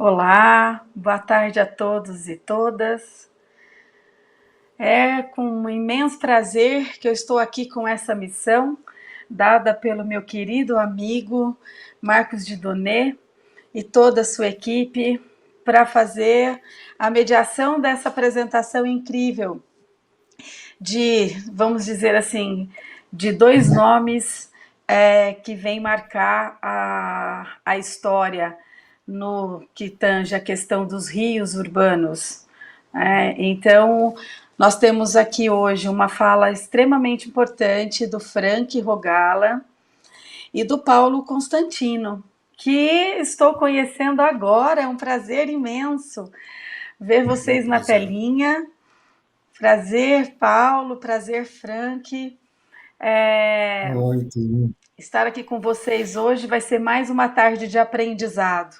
Olá, boa tarde a todos e todas. É com um imenso prazer que eu estou aqui com essa missão dada pelo meu querido amigo Marcos de Donê e toda a sua equipe para fazer a mediação dessa apresentação incrível vamos dizer assim, de dois nomes que vêm marcar a história no que tange a questão dos rios urbanos. Então, nós temos aqui hoje uma fala extremamente importante do Frank Rogala e do Paulo Constantino, que estou conhecendo agora. É um prazer imenso ver vocês na Prazer. telinha. Prazer, Paulo, prazer, Frank. É, Oi, tudo. Estar aqui com vocês hoje vai ser mais uma tarde de aprendizado.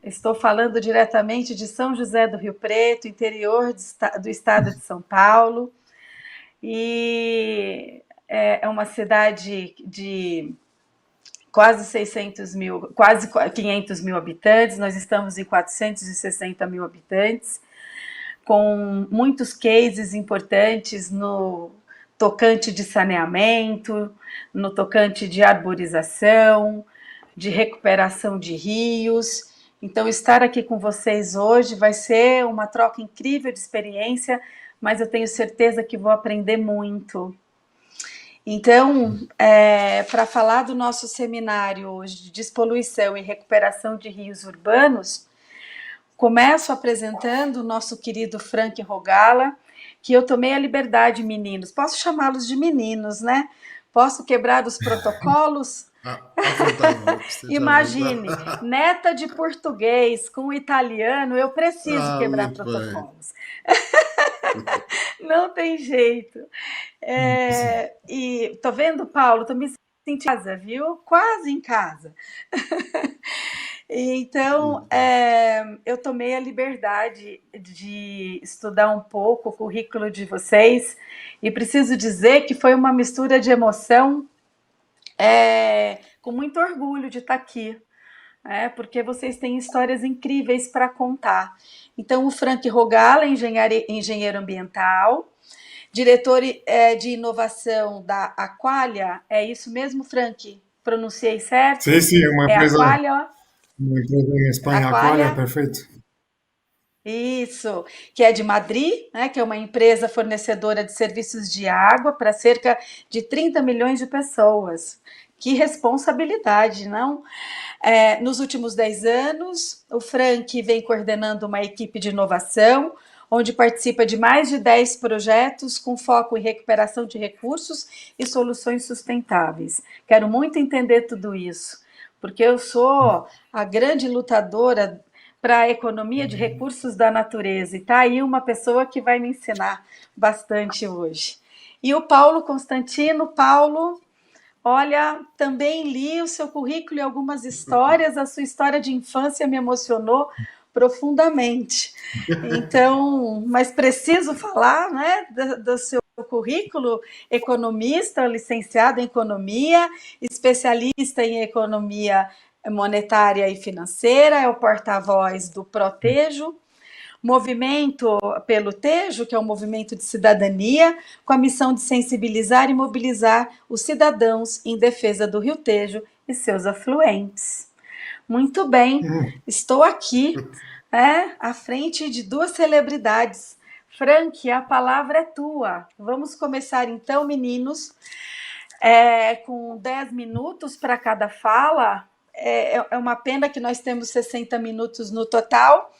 Estou falando diretamente de São José do Rio Preto, interior do estado de São Paulo, e é uma cidade de quase 600 mil, quase 500 mil habitantes. Nós estamos em 460 mil habitantes, com muitos cases importantes no tocante de saneamento, no tocante de arborização, de recuperação de rios. Então, estar aqui com vocês hoje vai ser uma troca incrível de experiência, mas eu tenho certeza que vou aprender muito. Então, para falar do nosso seminário hoje de despoluição e recuperação de rios urbanos, começo apresentando o nosso querido Frank Rogala, que eu tomei a liberdade, meninos. Posso chamá-los de meninos, né? Posso quebrar os protocolos? À vontade, esteja à Imagine, vontade. neta de português com italiano, eu preciso quebrar Muito bem. protocolos. Não tem jeito. Sim. E tô vendo, Paulo, tô me sentindo em casa, viu? Quase em casa. Então, eu tomei a liberdade de estudar um pouco o currículo de vocês e preciso dizer que foi uma mistura de emoção, com muito orgulho de estar aqui, porque vocês têm histórias incríveis para contar. Então, o Frank Rogala, engenheiro ambiental, diretor de inovação da Aqualia, é isso mesmo, Frank? Pronunciei Sim, certo? sim, É Aqualia, uma empresa em Espanha, a qual é Aqualia? perfeito. Isso, que é de Madrid, né, que é uma empresa fornecedora de serviços de água para cerca de 30 milhões de pessoas. Que responsabilidade, não? Nos últimos 10 anos, o Frank vem coordenando uma equipe de inovação, onde participa de mais de 10 projetos com foco em recuperação de recursos e soluções sustentáveis. Quero muito entender tudo isso, porque eu sou a grande lutadora para a economia de recursos da natureza. E está aí uma pessoa que vai me ensinar bastante hoje. E o Paulo Constantino. Paulo, olha, também li o seu currículo e algumas histórias. A sua história de infância me emocionou profundamente. Então, mas preciso falar, né, do seu currículo: economista, licenciado em economia, especialista em economia monetária e financeira, é o porta-voz do Protejo, movimento pelo Tejo, que é um movimento de cidadania, com a missão de sensibilizar e mobilizar os cidadãos em defesa do Rio Tejo e seus afluentes. Muito bem, estou aqui, à frente de duas celebridades. Frank, a palavra é tua. Vamos começar então, meninos, com 10 minutos para cada fala. É uma pena que nós temos 60 minutos no total,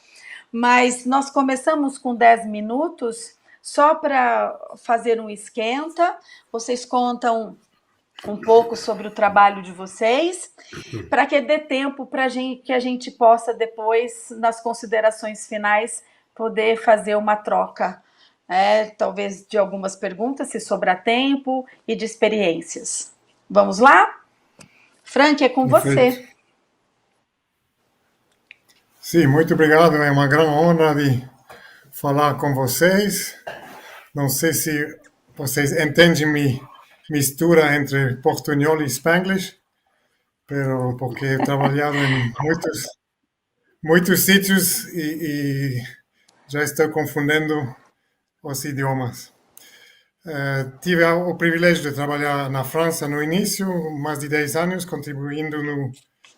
mas nós começamos com 10 minutos só para fazer um esquenta. Vocês contam um pouco sobre o trabalho de vocês, para que dê tempo para que a gente possa depois, nas considerações finais, poder fazer uma troca, talvez de algumas perguntas, se sobrar tempo, e de experiências. Vamos lá? Frank, é com Perfeito. você. Sim, muito obrigado. É uma grande honra de falar com vocês. Não sei se vocês entendem minha mistura entre portunhol e Spanglish, pero porque he trabalhado em muitos sítios e já estou confundindo os idiomas. Tive o privilégio de trabalhar na França no início, mais de 10 anos, contribuindo no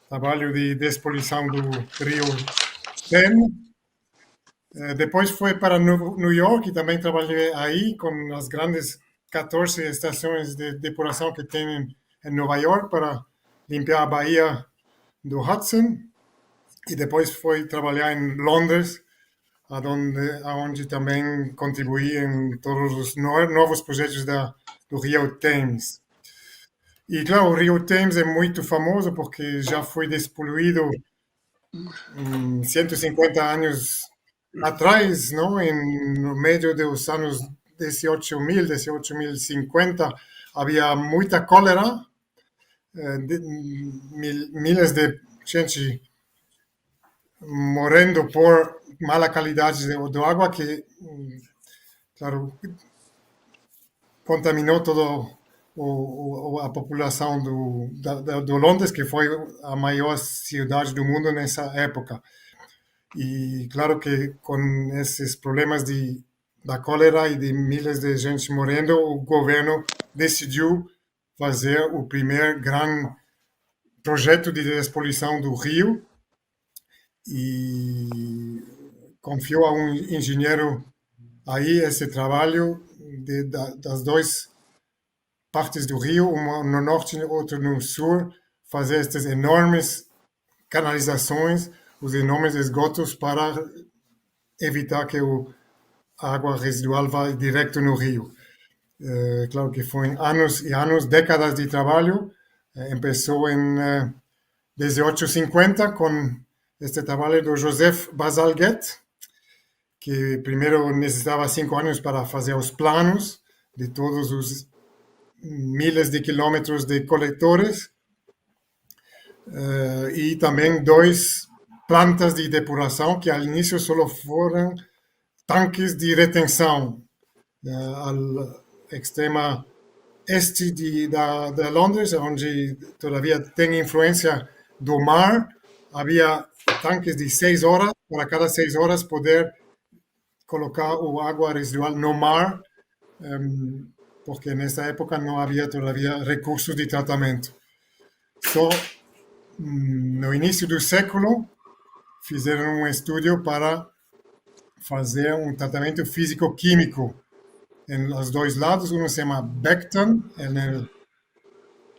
trabalho de despoluição do rio Teme. Depois fui para New York e também trabalhei aí com as grandes 14 estações de depuração que tem em Nova York para limpar a baía do Hudson. E depois fui trabalhar em Londres, aonde também contribuí em todos os novos projetos do Rio Thames. E claro, o Rio Thames é muito famoso porque já foi despoluído 150 anos atrás, não? No meio dos anos 18.000, 18.050, havia muita cólera, milhares de gente morrendo por mala qualidade de água que, claro, contaminou toda a população do Londres, que foi a maior cidade do mundo nessa época. E claro que com esses problemas da cólera e de milhares de gente morrendo, o governo decidiu fazer o primeiro grande projeto de despoluição do rio e confiou a um engenheiro aí esse trabalho das duas partes do rio, uma no norte e outra no sul, fazer estas enormes canalizações, os enormes esgotos para evitar que a água residual vá direto no rio. Claro que foi anos e anos, décadas de trabalho. Começou em 1850 com este trabalho do Joseph Bazalgette, que primeiro necessitava 5 anos para fazer os planos de todos os milhares de quilômetros de coletores e também 2 plantas de depuração que ao início só foram tanques de retenção ao extrema este de Londres, onde todavia tem influência do mar. Havia tanques de 6 horas, para cada 6 horas poder colocar o água residual no mar, porque nessa época não havia todavia recursos de tratamento. Só no início do século fizeram um estudo para fazer um tratamento físico-químico em os dois lados. Um se chama Beckton, no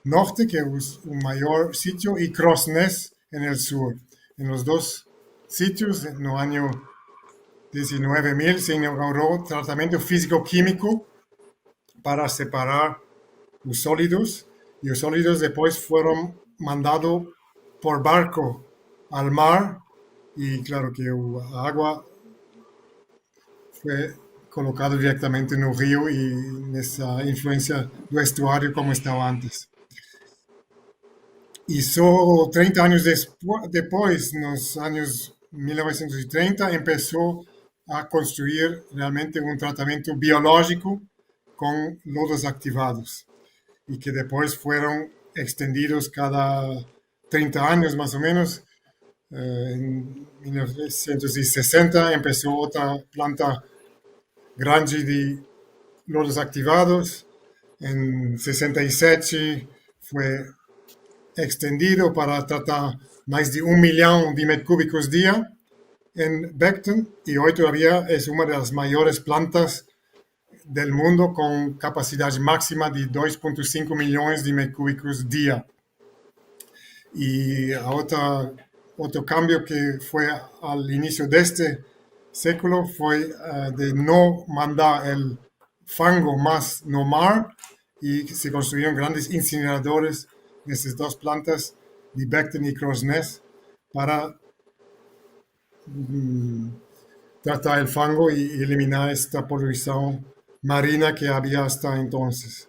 norte, que é o maior sítio, e Crossness, no sul. Em os dois sítios, no ano 19.000, se inaugurou tratamento físico-químico para separar os sólidos, e os sólidos depois foram mandados por barco ao mar, e claro que a água foi colocada diretamente no rio e nessa influência do estuário como estava antes. E só 30 anos depois, nos anos 1930, começou a construir realmente um tratamento biológico com lodos ativados e que depois foram estendidos cada 30 anos, mais ou menos. Em 1960 começou outra planta grande de lodos ativados. Em 67 foi extendido para tratar mais de 1 milhão de metros cúbicos dia em Beckton, e hoje todavía é uma das maiores plantas do mundo com capacidade máxima de 2,5 milhões de metros cúbicos dia. E outro cambio que foi ao início deste século foi de não mandar o fango mais no mar, e se construíram grandes incineradores nessas duas plantas de Beckton e Crossness para tratar o fango e eliminar esta poluição marina que havia hasta entonces.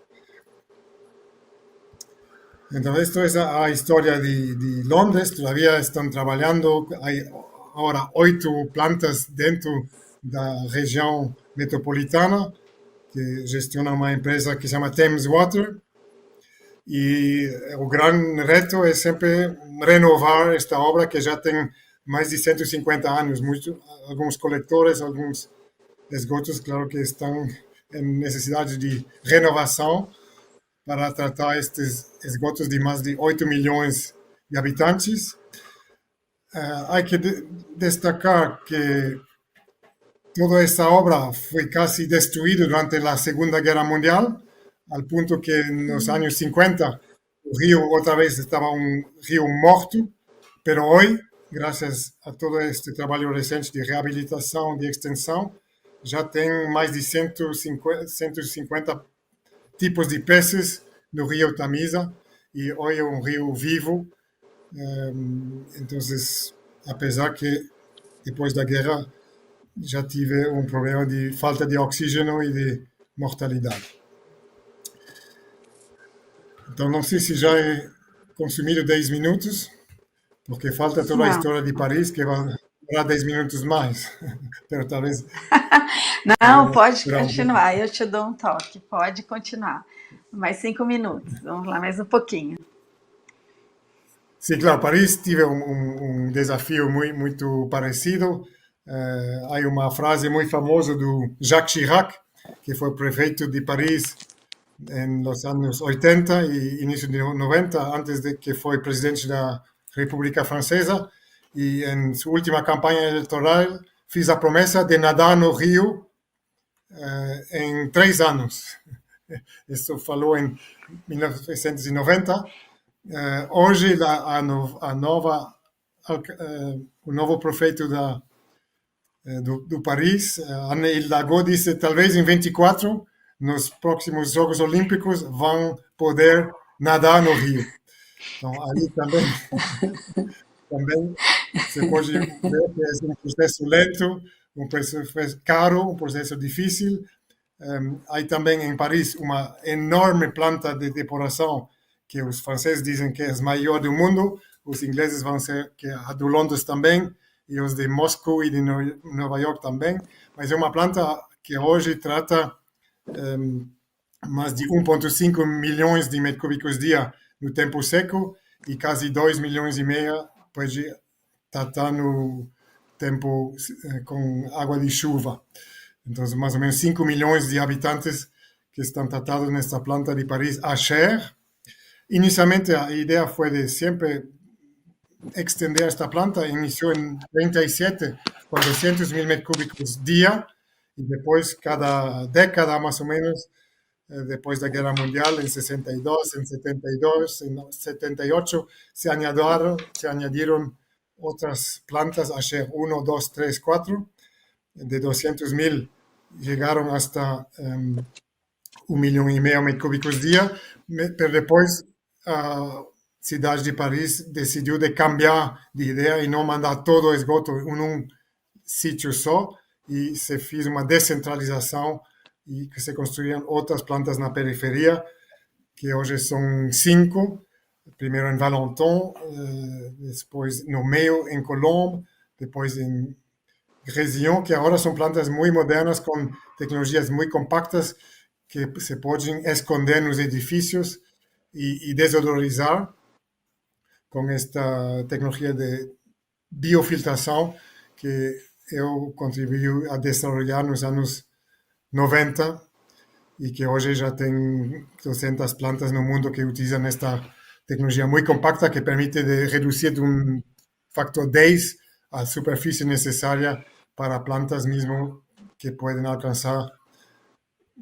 Então, esto es a história de Londres. Todavía estão trabalhando. Há agora 8 plantas dentro da região metropolitana que gestiona uma empresa que se chama Thames Water. E o grande reto é sempre renovar esta obra que já tem mais de 150 anos. Alguns coletores, alguns esgotos, claro que estão em necessidade de renovação para tratar estes esgotos de mais de 8 milhões de habitantes. Hay que destacar que toda esta obra fue casi destruida durante la Segunda Guerra Mundial, al punto que en los años 50 el río otra vez estaba un río muerto, pero hoy, gracias a todo este trabajo reciente de rehabilitación, de extensión, ya tienen más de 150 tipos de peces no río Tamisa y hoy es un río vivo. Entonces, a pesar que después de la guerra já tive um problema de falta de oxígeno e de mortalidade. Então, não sei se já é consumido 10 minutos, porque falta toda a Não, história de Paris, que vai durar 10 minutos mais. Pero talvez não, pode será um pouco. continuar, eu te dou um toque, pode continuar. Mais 5 minutos, vamos lá, mais um pouquinho. Sim, claro, Paris tive um desafio muito parecido. Há uma frase muito famosa do Jacques Chirac, que foi prefeito de Paris en los años 80 y inicio de 90, antes de que fue presidente de la República Francesa, y en su última campaña electoral fiz a promesa de nadar no río en 3 años. Esto falou en 1990. Hoje o novo prefeito do Paris, Anne Hidalgo, disse talvez em 24 nos próximos Jogos Olímpicos vão poder nadar no rio. Então, ali também se pode ver que é um processo lento, um processo caro, um processo difícil. Há também em Paris uma enorme planta de depuração que os franceses dizem que é a maior do mundo, os ingleses vão ser que a de Londres também, e os de Moscou e de Nova York também, mas é uma planta que hoje trata mais de 1,5 milhões de metros cúbicos dia no tempo seco e quase 2 milhões e meio pode tratar no tempo com água de chuva. Então, mais ou menos 5 milhões de habitantes que estão tratados nesta planta de Paris a Cher. Inicialmente a ideia foi de sempre extender esta planta, inició en 37 con 200.000 metros cúbicos día y después cada década más o menos, después de la Guerra Mundial, en 62, en 72, en 78, se añadieron otras plantas, Asher 1, 2, 3, 4, de 200.000 llegaron hasta 1,5 milhão de metros cúbicos día, pero después cidade de Paris decidiu de cambiar de ideia e não mandar todo o esgoto em um sítio só e se fez uma descentralização e que se construíram outras plantas na periferia, que hoje são 5, primeiro em Valenton, depois no meio em Colombes, depois em Grésillon, que agora são plantas muito modernas com tecnologias muito compactas que se podem esconder nos edifícios e desodorizar com esta tecnologia de biofiltração que eu contribuí a desenvolver nos anos 90 e que hoje já tem 200 plantas no mundo que utilizam esta tecnologia muito compacta que permite de reduzir de um factor 10 a superfície necessária para plantas mesmo que podem alcançar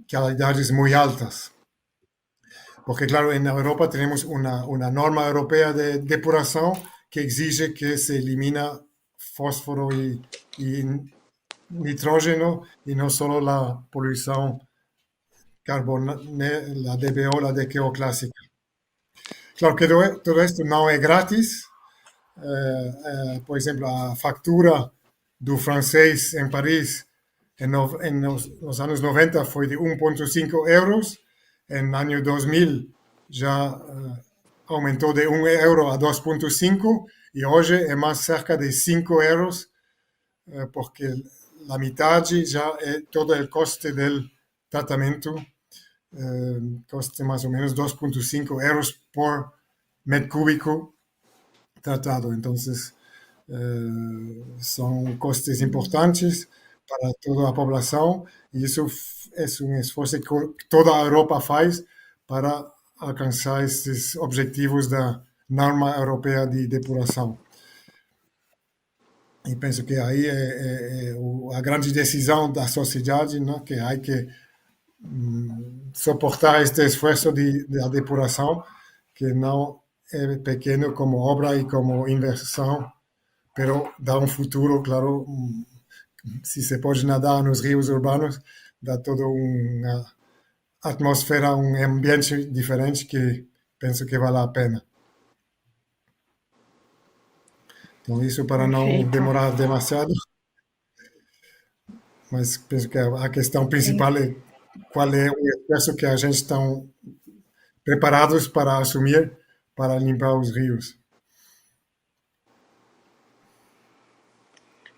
calidades muito altas. Porque, claro, en Europa tenemos una norma europea de depuración que exige que se elimina fósforo y nitrógeno y no solo la polución la DBO, la DQO clásica. Claro que todo esto no es gratis. Por ejemplo, a factura do francés en París en los años 90 fue de 1,5 euros. En el año 2000 ya aumentó de 1 euro a 2,5 y hoy es más cerca de 5 euros porque la mitad ya es todo el coste del tratamiento, coste más o menos 2,5 euros por metro cúbico tratado. Entonces, são custos importantes para toda a população, e isso é um esforço que toda a Europa faz para alcançar esses objetivos da norma europeia de depuração. E penso que aí é a grande decisão da sociedade, né, que há que suportar este esforço da depuração, que não é pequeno como obra e como inversão, pero dá um futuro, claro, se se pode nadar nos rios urbanos, dá toda uma atmosfera, um ambiente diferente que penso que vale a pena. Então, isso para não Perfeito. demorar demasiado, mas penso que a questão Sim, principal é qual é o esforço que a gente está preparados para assumir para limpar os rios.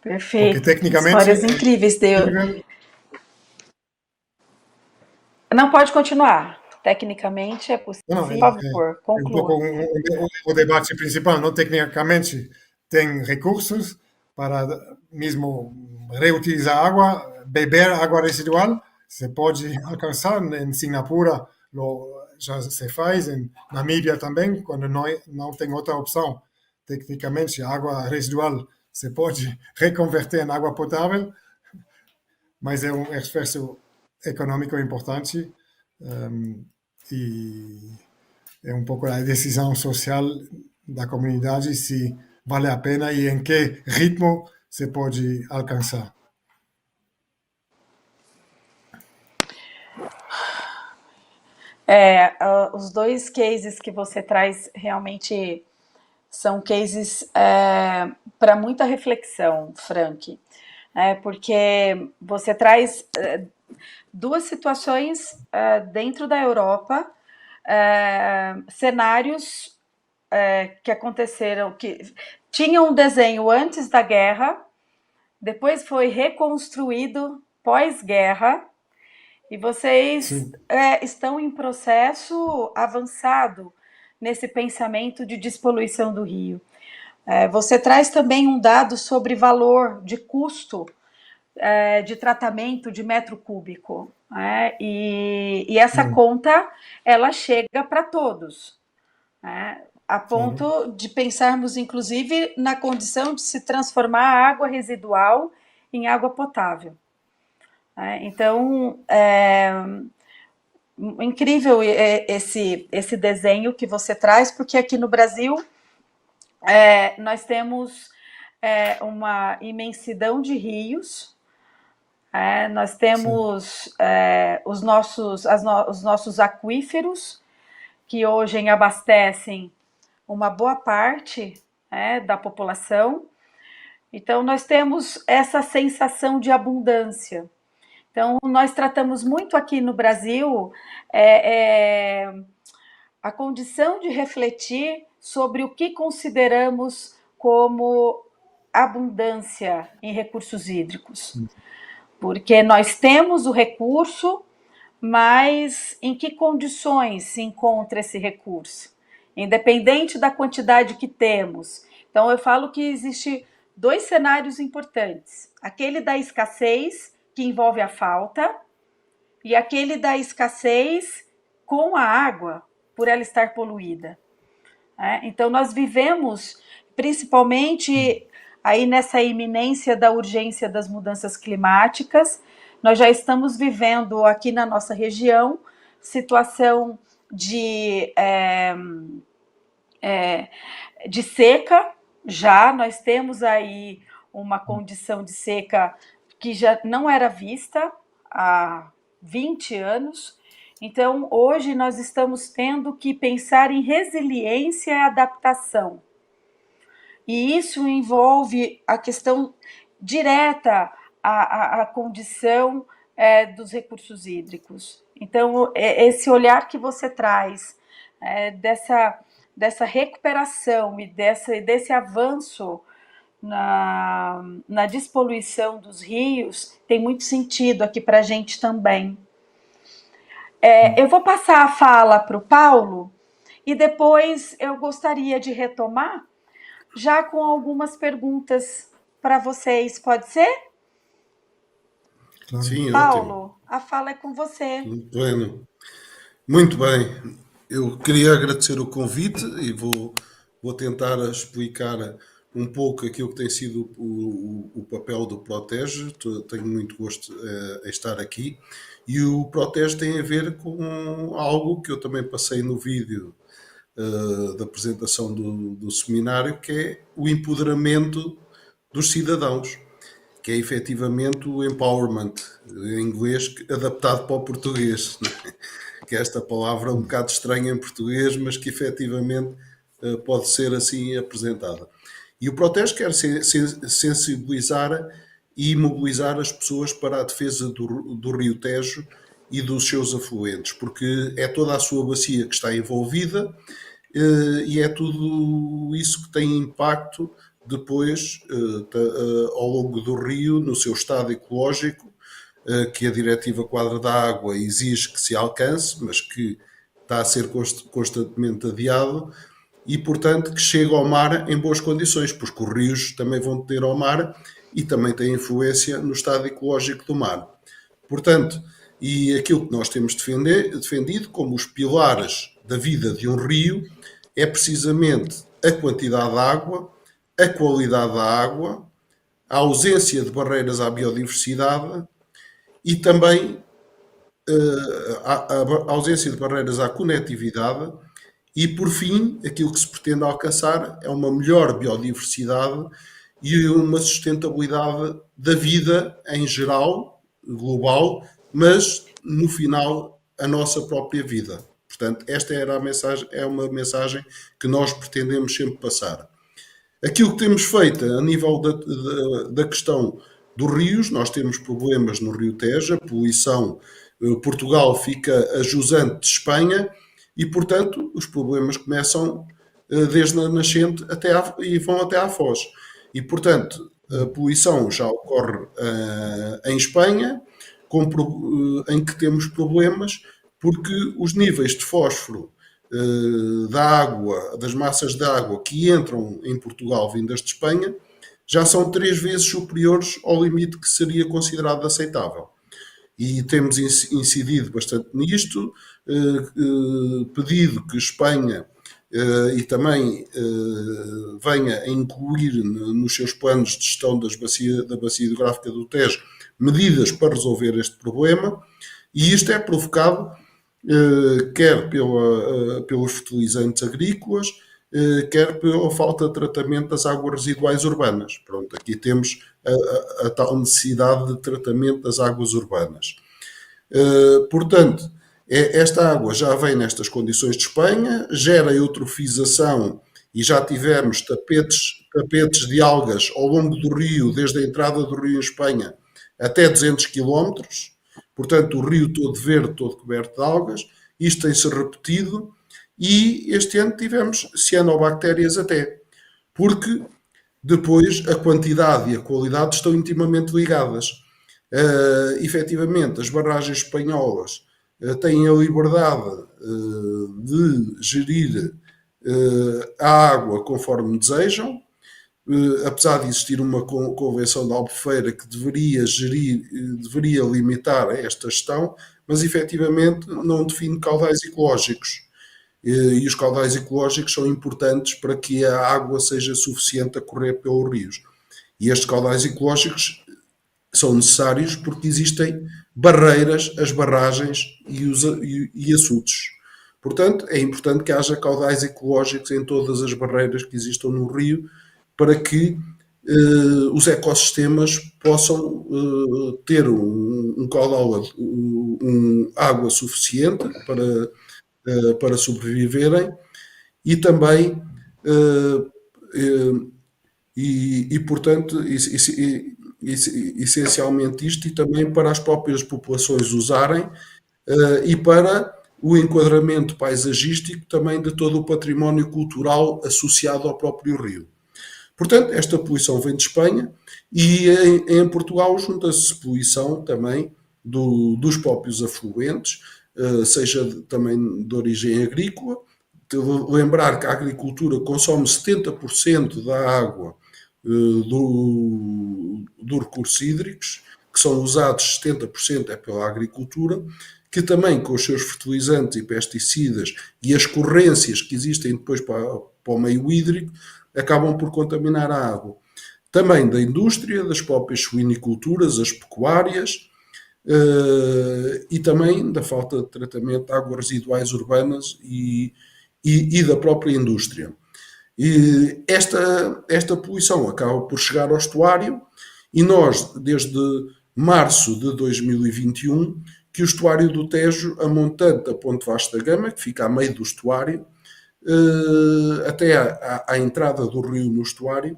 Porque perfeito. tecnicamente Histórias é incríveis. possível. Não pode continuar. Tecnicamente é Não, não, possível. Por favor, é um pouco conclua. o debate principal. Não tecnicamente tem recursos para mesmo reutilizar água, beber água residual, se pode alcançar. Em Singapura já se faz, em Namíbia também, quando não tem outra opção. Tecnicamente, a água residual se pode reconverter em água potável, mas é um esforço econômico importante, e é um pouco a decisão social da comunidade se vale a pena e em que ritmo se pode alcançar. Os dois cases que você traz realmente são cases para muita reflexão, Frank. Porque você traz duas situações dentro da Europa, cenários que aconteceram, que tinham um desenho antes da guerra, depois foi reconstruído pós-guerra, e vocês Sim, estão em processo avançado nesse pensamento de despoluição do rio. Você traz também um dado sobre valor de custo de tratamento de metro cúbico. E essa sim, conta ela chega para todos, a claro. ponto de pensarmos, inclusive, na condição de se transformar a água residual em água potável. Então, incrível esse desenho que você traz, porque aqui no Brasil nós temos uma imensidão de rios, nós Sim, temos os nossos aquíferos, que hoje abastecem uma boa parte da população. Então, nós temos essa sensação de abundância. Então, nós tratamos muito aqui no Brasil a condição de refletir sobre o que consideramos como abundância em recursos hídricos. Porque nós temos o recurso, mas em que condições se encontra esse recurso? Independente da quantidade que temos. Então, eu falo que existe dois cenários importantes: aquele da escassez, que envolve a falta, e aquele da escassez com a água, por ela estar poluída. Então, nós vivemos, principalmente aí nessa iminência da urgência das mudanças climáticas, nós já estamos vivendo aqui na nossa região situação de seca. Já nós temos aí uma condição de seca que já não era vista há 20 anos. Então, hoje nós estamos tendo que pensar em resiliência e adaptação. E isso envolve a questão direta à condição dos recursos hídricos. Então, esse olhar que você traz dessa recuperação e desse avanço na despoluição dos rios tem muito sentido aqui para a gente também. Eu vou passar a fala para o Paulo e depois eu gostaria de retomar já com algumas perguntas para vocês, pode ser? Claro. Sim, ótimo. Paulo, a fala é com você. Pleno. Muito bem. Eu queria agradecer o convite e vou tentar explicar um pouco aquilo que tem sido o papel do Protege. Tenho muito gosto em estar aqui. E o Protege tem a ver com algo que eu também passei no vídeo da apresentação do seminário, que é o empoderamento dos cidadãos, que é efetivamente o empowerment, em inglês, adaptado para o português, né? Que é esta palavra um bocado estranha em português, mas que efetivamente pode ser assim apresentada. E o Protege quer sensibilizar e mobilizar as pessoas para a defesa do Rio Tejo e dos seus afluentes, porque é toda a sua bacia que está envolvida e é tudo isso que tem impacto depois ao longo do rio, no seu estado ecológico, que a Diretiva Quadro da Água exige que se alcance, mas que está a ser constantemente adiado, e portanto que chegue ao mar em boas condições, porque os rios também vão ter ao mar e também têm influência no estado ecológico do mar. Portanto, e aquilo que nós temos defendido como os pilares da vida de um rio é precisamente a quantidade de água, a qualidade da água, a ausência de barreiras à biodiversidade e também a ausência de barreiras à conectividade e, por fim, aquilo que se pretende alcançar é uma melhor biodiversidade e uma sustentabilidade da vida em geral, global, mas, no final, a nossa própria vida. Portanto, esta era a mensagem, é uma mensagem que nós pretendemos sempre passar. Aquilo que temos feito a nível da questão dos rios, nós temos problemas no Rio Tejo, a poluição, Portugal fica a jusante de Espanha e, portanto, os problemas começam desde a nascente e vão até à foz. E, portanto, a poluição já ocorre em Espanha, em que temos problemas porque os níveis de fósforo da água, das massas de água que entram em Portugal vindas de Espanha, já são 3 vezes superiores ao limite que seria considerado aceitável. E temos incidido bastante nisto, pedido que Espanha e também venha a incluir nos seus planos de gestão da bacia hidrográfica do Tejo medidas para resolver este problema, e isto é provocado quer pelos fertilizantes agrícolas, quer pela falta de tratamento das águas residuais urbanas. Pronto, aqui temos a tal necessidade de tratamento das águas urbanas. Portanto, esta água já vem nestas condições de Espanha, gera eutrofização e já tivemos tapetes de algas ao longo do rio, desde a entrada do rio em Espanha até 200 km. Portanto, o rio todo verde, todo coberto de algas. Isto tem-se repetido e este ano tivemos cianobactérias até, porque depois a quantidade e a qualidade estão intimamente ligadas. Efetivamente, as barragens espanholas têm a liberdade de gerir a água conforme desejam, apesar de existir uma convenção da Albufeira que deveria limitar esta gestão, mas efetivamente não define caudais ecológicos. E os caudais ecológicos são importantes para que a água seja suficiente a correr pelos rios. E estes caudais ecológicos são necessários porque existem barreiras, as barragens e açudes. Portanto, é importante que haja caudais ecológicos em todas as barreiras que existam no rio para que os ecossistemas possam ter um caudal, água suficiente para sobreviverem e também portanto essencialmente isto, e também para as próprias populações usarem e para o enquadramento paisagístico também de todo o património cultural associado ao próprio rio. Portanto, esta poluição vem de Espanha e em Portugal junta-se poluição também dos próprios afluentes, seja também de origem agrícola, lembrar que a agricultura consome 70% da água do recursos hídricos, que são usados 70% é pela agricultura, que também com os seus fertilizantes e pesticidas e as escorrências que existem depois para o meio hídrico, acabam por contaminar a água. Também da indústria, das próprias suiniculturas, as pecuárias, e também da falta de tratamento de águas residuais urbanas e da própria indústria. E esta poluição acaba por chegar ao estuário e nós, desde março de 2021, que o estuário do Tejo, a montante da Ponte Vasco da Gama, que fica a meio do estuário, até à entrada do rio no estuário,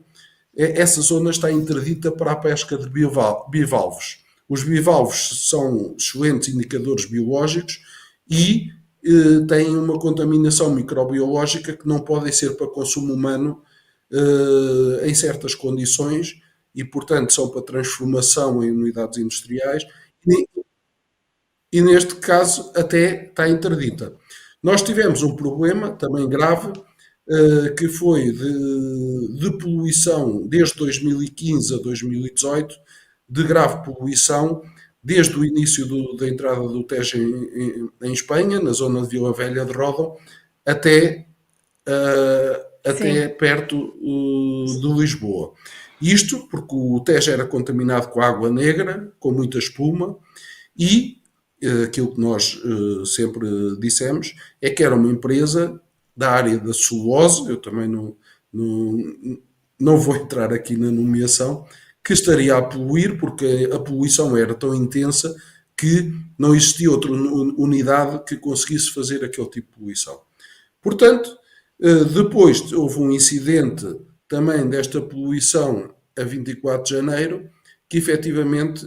essa zona está interdita para a pesca de bivalves. Os bivalves são excelentes indicadores biológicos e têm uma contaminação microbiológica que não podem ser para consumo humano em certas condições e, portanto, são para transformação em unidades industriais e neste caso até está interdita. Nós tivemos um problema também grave que foi de poluição desde 2015 a 2018, de grave poluição, desde o início da entrada do Tejo em Espanha, na zona de Vila Velha de Ródão, até perto de Lisboa. Isto porque o Tejo era contaminado com água negra, com muita espuma, e aquilo que nós sempre dissemos é que era uma empresa da área da celulose, eu também não vou entrar aqui na nomeação, que estaria a poluir, porque a poluição era tão intensa que não existia outra unidade que conseguisse fazer aquele tipo de poluição. Portanto, depois houve um incidente também desta poluição a 24 de janeiro, que efetivamente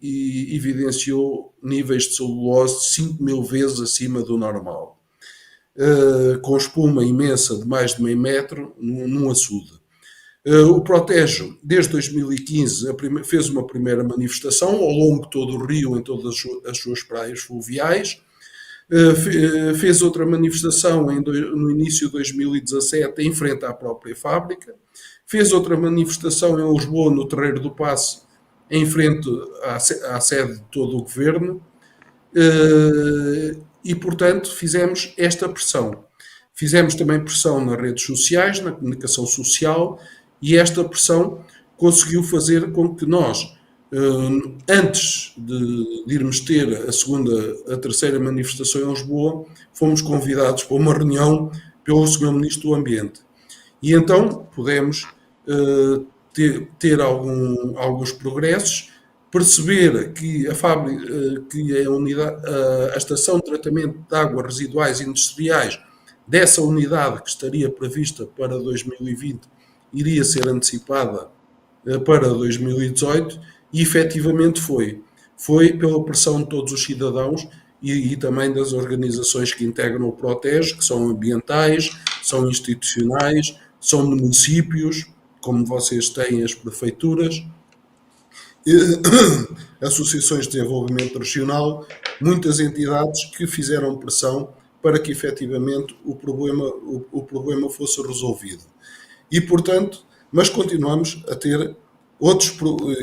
evidenciou níveis de celulose 5.000 vezes acima do normal, com espuma imensa de mais de meio metro num açude. O Protejo, desde 2015, fez uma primeira manifestação ao longo de todo o rio, em todas as suas praias fluviais. Fez outra manifestação no início de 2017 em frente à própria fábrica. Fez outra manifestação em Lisboa, no Terreiro do Paço, em frente à sede de todo o governo. E, portanto, fizemos esta pressão. Fizemos também pressão nas redes sociais, na comunicação social, e esta pressão conseguiu fazer com que nós, antes de irmos ter a terceira manifestação em Lisboa, fomos convidados para uma reunião pelo Sr. Ministro do Ambiente. E então pudemos ter alguns progressos, perceber que a fábrica, que a estação de tratamento de águas residuais industriais dessa unidade que estaria prevista para 2020 iria ser antecipada para 2018 e efetivamente foi. Foi pela pressão de todos os cidadãos e também das organizações que integram o Protejo, que são ambientais, são institucionais, são municípios, como vocês têm as prefeituras, associações de desenvolvimento regional, muitas entidades que fizeram pressão para que efetivamente o problema fosse resolvido. E, portanto, mas continuamos a ter outros,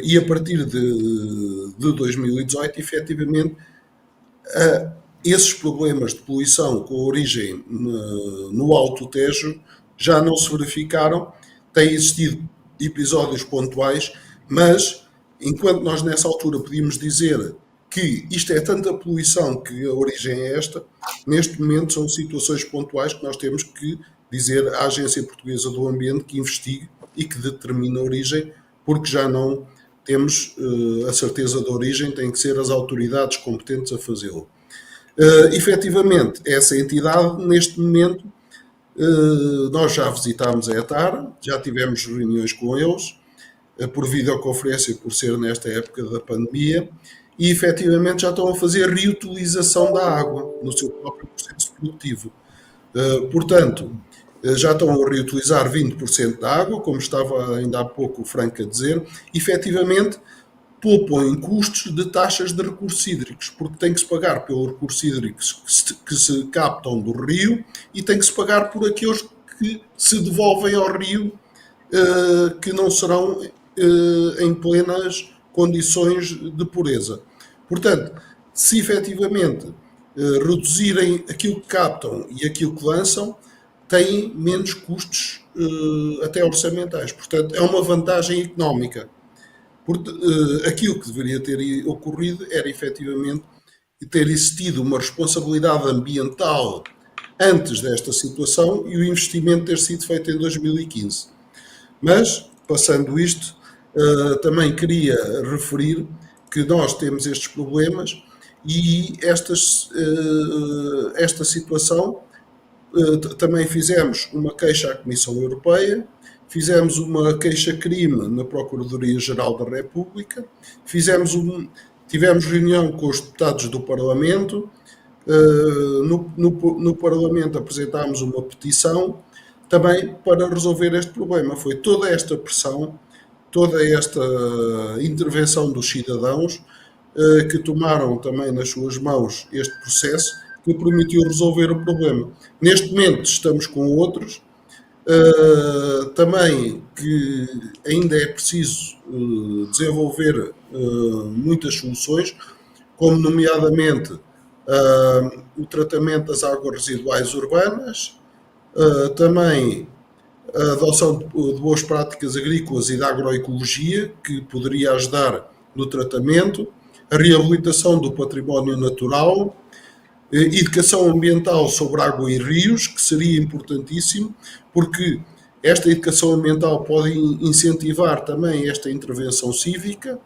e a partir de 2018, efetivamente, esses problemas de poluição com origem no Alto Tejo já não se verificaram, têm existido episódios pontuais, mas enquanto nós nessa altura podíamos dizer que isto é tanta poluição que a origem é esta, neste momento são situações pontuais que nós temos que dizer à Agência Portuguesa do Ambiente que investigue e que determine a origem, porque já não temos a certeza da origem, têm que ser as autoridades competentes a fazê-lo. Efetivamente, essa entidade, neste momento, nós já visitámos a ETAR, já tivemos reuniões com eles, por videoconferência, por ser nesta época da pandemia, e efetivamente já estão a fazer reutilização da água no seu próprio processo produtivo. Portanto, já estão a reutilizar 20% da água, como estava ainda há pouco o Franco a dizer. Efetivamente, poupam em custos de taxas de recursos hídricos, porque tem que se pagar pelos recursos hídricos que se captam do rio e tem que se pagar por aqueles que se devolvem ao rio, que não serão em plenas condições de pureza. Portanto, se efetivamente reduzirem aquilo que captam e aquilo que lançam, têm menos custos até orçamentais. Portanto, é uma vantagem económica. Aquilo que deveria ter ocorrido era efetivamente ter existido uma responsabilidade ambiental antes desta situação e o investimento ter sido feito em 2015. Mas, passando isto, também queria referir que nós temos estes problemas e esta situação. Também fizemos uma queixa à Comissão Europeia, fizemos uma queixa-crime na Procuradoria-Geral da República, tivemos reunião com os deputados do Parlamento, no Parlamento apresentámos uma petição também para resolver este problema. Foi toda esta pressão, toda esta intervenção dos cidadãos que tomaram também nas suas mãos este processo que permitiu resolver o problema. Neste momento estamos com outros, também que ainda é preciso desenvolver muitas soluções, como nomeadamente o tratamento das águas residuais urbanas, também a adoção de boas práticas agrícolas e da agroecologia, que poderia ajudar no tratamento, a reabilitação do património natural, educação ambiental sobre água e rios, que seria importantíssimo, porque esta educação ambiental pode incentivar também esta intervenção cívica,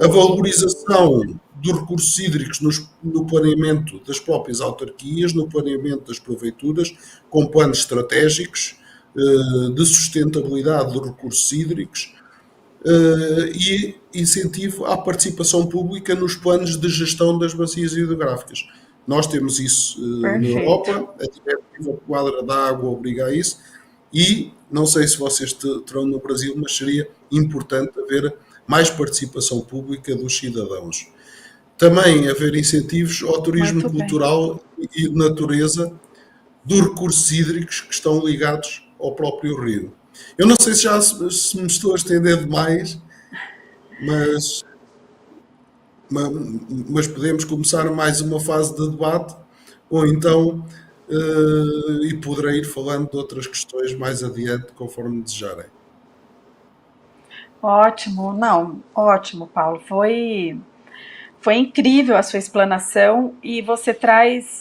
a valorização dos recursos hídricos no planeamento das próprias autarquias, no planeamento das prefeituras, com planos estratégicos de sustentabilidade dos recursos hídricos, e incentivo à participação pública nos planos de gestão das bacias hidrográficas. Nós temos isso na Europa, a Diretiva Quadra da Água obriga a isso, e não sei se vocês terão no Brasil, mas seria importante haver mais participação pública dos cidadãos. Também haver incentivos ao turismo cultural e de natureza dos recursos hídricos que estão ligados ao próprio rio. Eu não sei se me estou a estender demais, mas podemos começar mais uma fase de debate, ou então e poderei ir falando de outras questões mais adiante, conforme desejarem. Ótimo, não, ótimo, Paulo. Foi incrível a sua explanação e você traz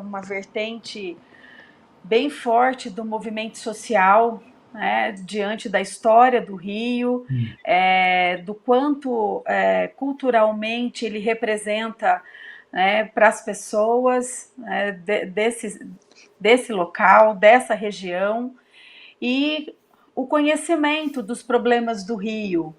uma vertente bem forte do movimento social, né, diante da história do Rio, do quanto culturalmente ele representa, né, para as pessoas, né, desse local, dessa região, e o conhecimento dos problemas do Rio,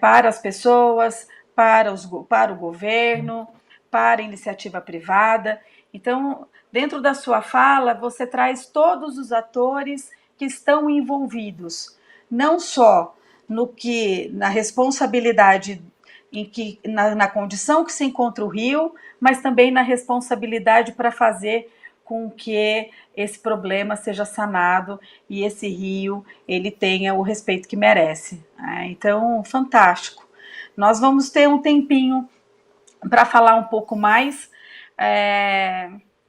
para as pessoas, para o governo, para a iniciativa privada. Então, dentro da sua fala, você traz todos os atores que estão envolvidos, não só na responsabilidade na condição que se encontra o rio, mas também na responsabilidade para fazer com que esse problema seja sanado e esse rio ele tenha o respeito que merece. Então, fantástico. Nós vamos ter um tempinho para falar um pouco mais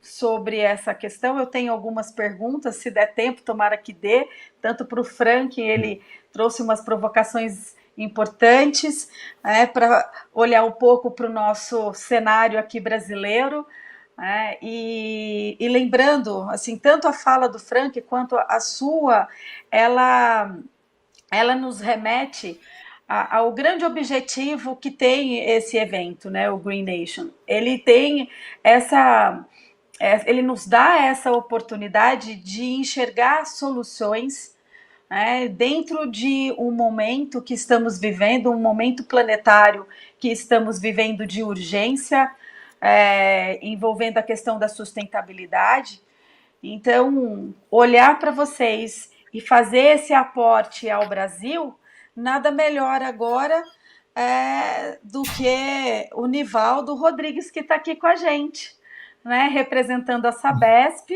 sobre essa questão. Eu tenho algumas perguntas, se der tempo, tomara que dê, tanto para o Frank, ele trouxe umas provocações importantes, para olhar um pouco para o nosso cenário aqui brasileiro, e lembrando, assim, tanto a fala do Frank quanto a sua, ela nos remete ao grande objetivo que tem esse evento, né, o Green Nation. Ele tem ele nos dá essa oportunidade de enxergar soluções, dentro de um momento que estamos vivendo, um momento planetário que estamos vivendo de urgência, envolvendo a questão da sustentabilidade. Então, olhar para vocês e fazer esse aporte ao Brasil, nada melhor agora do que o Nivaldo Rodrigues, que está aqui com a gente, né, representando a Sabesp.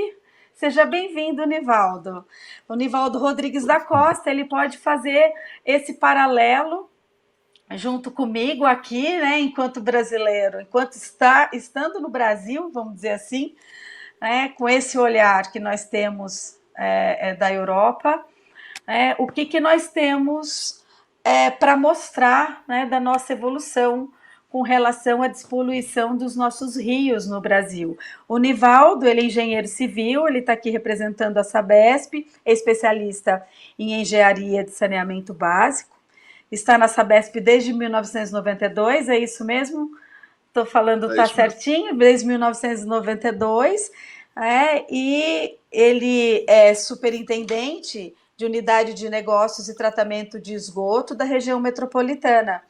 Seja bem-vindo, Nivaldo. O Nivaldo Rodrigues da Costa, ele pode fazer esse paralelo junto comigo aqui, né, enquanto brasileiro, enquanto estando no Brasil, vamos dizer assim, né, com esse olhar que nós temos da Europa, o que nós temos para mostrar, né, da nossa evolução com relação à despoluição dos nossos rios no Brasil. O Nivaldo, ele é engenheiro civil, ele está aqui representando a Sabesp, é especialista em engenharia de saneamento básico, está na Sabesp desde 1992, é isso mesmo? Estou falando, tá certinho, desde 1992, e ele é superintendente de unidade de negócios e tratamento de esgoto da região metropolitana.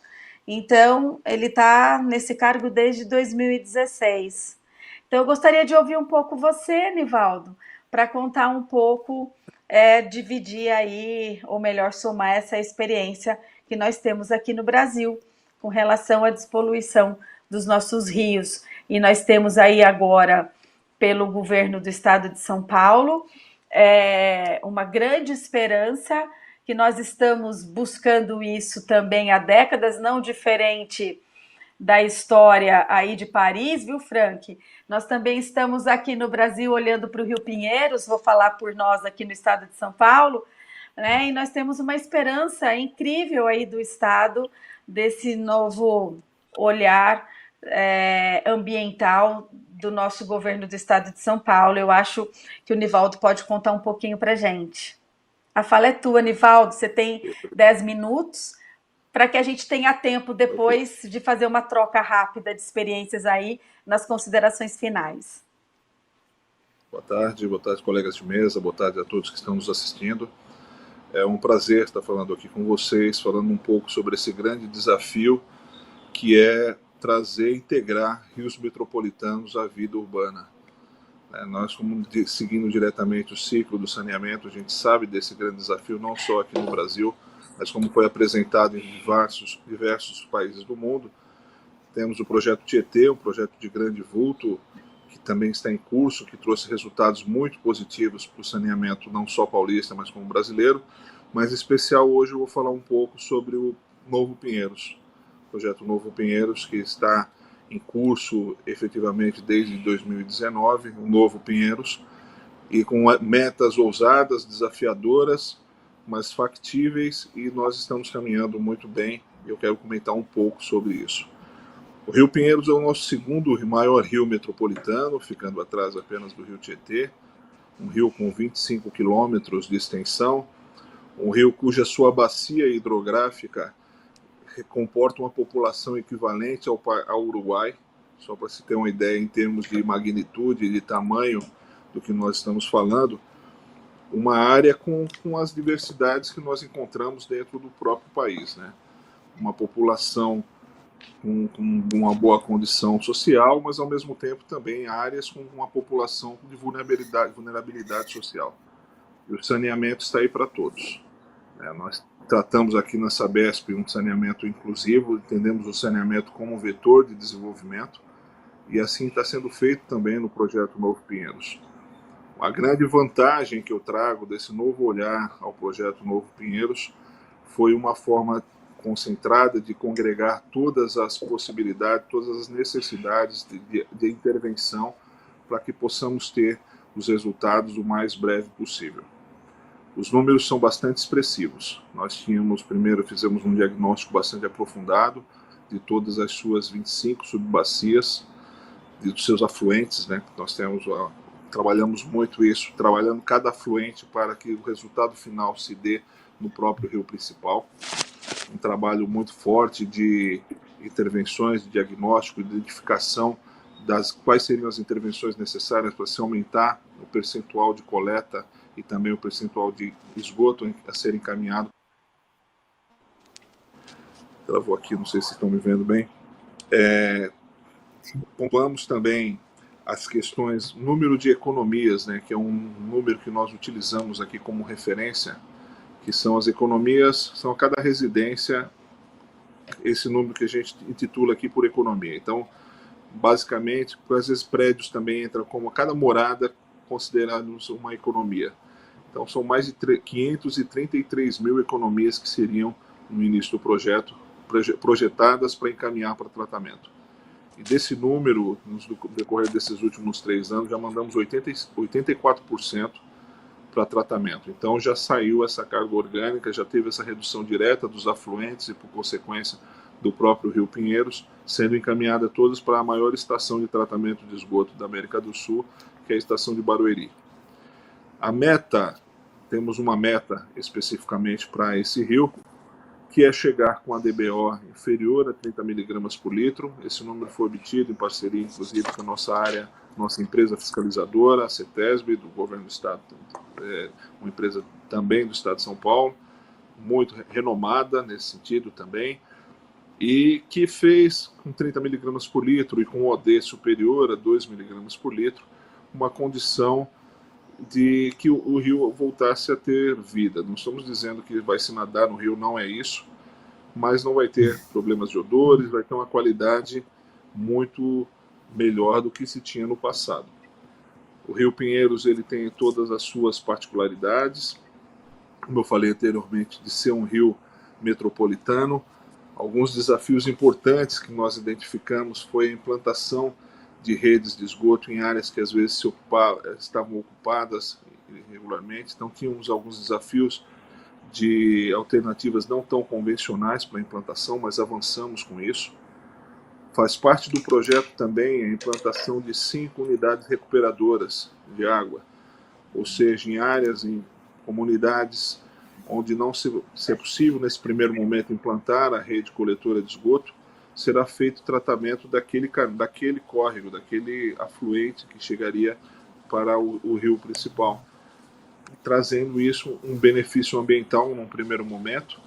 Então, ele está nesse cargo desde 2016. Então, eu gostaria de ouvir um pouco você, Nivaldo, para contar um pouco, dividir aí, ou melhor, somar essa experiência que nós temos aqui no Brasil com relação à despoluição dos nossos rios. E nós temos aí agora, pelo governo do estado de São Paulo, uma grande esperança, que nós estamos buscando isso também há décadas, não diferente da história aí de Paris, viu, Frank? Nós também estamos aqui no Brasil olhando para o Rio Pinheiros, vou falar por nós aqui no estado de São Paulo, né? E nós temos uma esperança incrível aí do estado, desse novo olhar ambiental do nosso governo do estado de São Paulo. Eu acho que o Nivaldo pode contar um pouquinho para a gente. A fala é tua, Nivaldo, você tem 10 minutos para que a gente tenha tempo depois de fazer uma troca rápida de experiências aí nas considerações finais. Boa tarde, colegas de mesa, boa tarde a todos que estão nos assistindo. É um prazer estar falando aqui com vocês, falando um pouco sobre esse grande desafio que é trazer e integrar rios metropolitanos à vida urbana. Nós, como seguindo diretamente o ciclo do saneamento, a gente sabe desse grande desafio, não só aqui no Brasil, mas como foi apresentado em diversos países do mundo. Temos o projeto Tietê, um projeto de grande vulto, que também está em curso, que trouxe resultados muito positivos para o saneamento, não só paulista, mas como brasileiro. Mas, em especial, hoje eu vou falar um pouco sobre o Novo Pinheiros, o projeto Novo Pinheiros, que está em curso efetivamente desde 2019, o Novo Pinheiros, e com metas ousadas, desafiadoras, mas factíveis, e nós estamos caminhando muito bem, e eu quero comentar um pouco sobre isso. O Rio Pinheiros é o nosso segundo maior rio metropolitano, ficando atrás apenas do Rio Tietê, um rio com 25 quilômetros de extensão, um rio cuja sua bacia hidrográfica comporta uma população equivalente ao Uruguai, só para se ter uma ideia em termos de magnitude e de tamanho do que nós estamos falando, uma área com as diversidades que nós encontramos dentro do próprio país, né? Uma população com uma boa condição social, mas ao mesmo tempo também áreas com uma população de vulnerabilidade social. E o saneamento está aí para todos. Nós tratamos aqui na Sabesp um saneamento inclusivo, entendemos o saneamento como um vetor de desenvolvimento, e assim está sendo feito também no projeto Novo Pinheiros. A grande vantagem que eu trago desse novo olhar ao projeto Novo Pinheiros foi uma forma concentrada de congregar todas as possibilidades, todas as necessidades de intervenção para que possamos ter os resultados o mais breve possível. Os números são bastante expressivos. Nós fizemos um diagnóstico bastante aprofundado de todas as suas 25 subbacias, dos seus afluentes, né? Nós trabalhamos muito isso, trabalhando cada afluente para que o resultado final se dê no próprio rio principal. Um trabalho muito forte de intervenções, de diagnóstico, de identificação das quais seriam as intervenções necessárias para se aumentar o percentual de coleta e também o percentual de esgoto a ser encaminhado. Travou aqui, não sei se estão me vendo bem. Pontuamos também as questões, número de economias, né, que é um número que nós utilizamos aqui como referência, que são as economias, são a cada residência, esse número que a gente intitula aqui por economia. Então, basicamente, às vezes prédios também entram como cada morada considerados uma economia. Então, são mais de 533 mil economias que seriam, no início do projeto, projetadas para encaminhar para tratamento. E desse número, no decorrer desses últimos 3 anos, já mandamos 84% para tratamento. Então, já saiu essa carga orgânica, já teve essa redução direta dos afluentes e, por consequência, do próprio Rio Pinheiros, sendo encaminhada todas para a maior estação de tratamento de esgoto da América do Sul, que é a estação de Barueri. A meta, temos uma meta especificamente para esse rio, que é chegar com a DBO inferior a 30 miligramas por litro. Esse número foi obtido em parceria, inclusive, com a nossa área, nossa empresa fiscalizadora, a CETESB, do governo do estado, uma empresa também do estado de São Paulo, muito renomada nesse sentido também, e que fez com 30 miligramas por litro e com OD superior a 2 miligramas por litro, uma condição de que o rio voltasse a ter vida. Não estamos dizendo que vai se nadar no rio, não é isso, mas não vai ter problemas de odores, vai ter uma qualidade muito melhor do que se tinha no passado. O Rio Pinheiros, ele tem todas as suas particularidades, como eu falei anteriormente, de ser um rio metropolitano. Alguns desafios importantes que nós identificamos foi a implantação de redes de esgoto em áreas que às vezes estavam ocupadas irregularmente. Então tínhamos alguns desafios de alternativas não tão convencionais para a implantação, mas avançamos com isso. Faz parte do projeto também a implantação de 5 unidades recuperadoras de água, ou seja, em áreas, em comunidades onde não se é possível nesse primeiro momento implantar a rede coletora de esgoto, será feito o tratamento daquele córrego, daquele afluente que chegaria para o rio principal, trazendo isso um benefício ambiental num primeiro momento,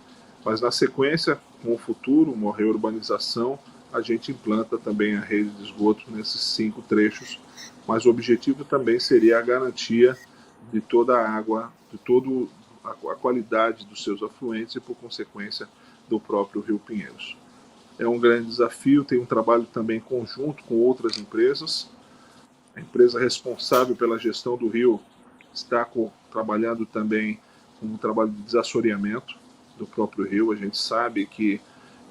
mas na sequência, com o futuro, uma reurbanização, a gente implanta também a rede de esgoto nesses 5 trechos, mas o objetivo também seria a garantia de toda a água, de toda a qualidade dos seus afluentes e, por consequência, do próprio Rio Pinheiros. É um grande desafio, tem um trabalho também conjunto com outras empresas. A empresa responsável pela gestão do rio está trabalhando também com um trabalho de desassoreamento do próprio rio. A gente sabe que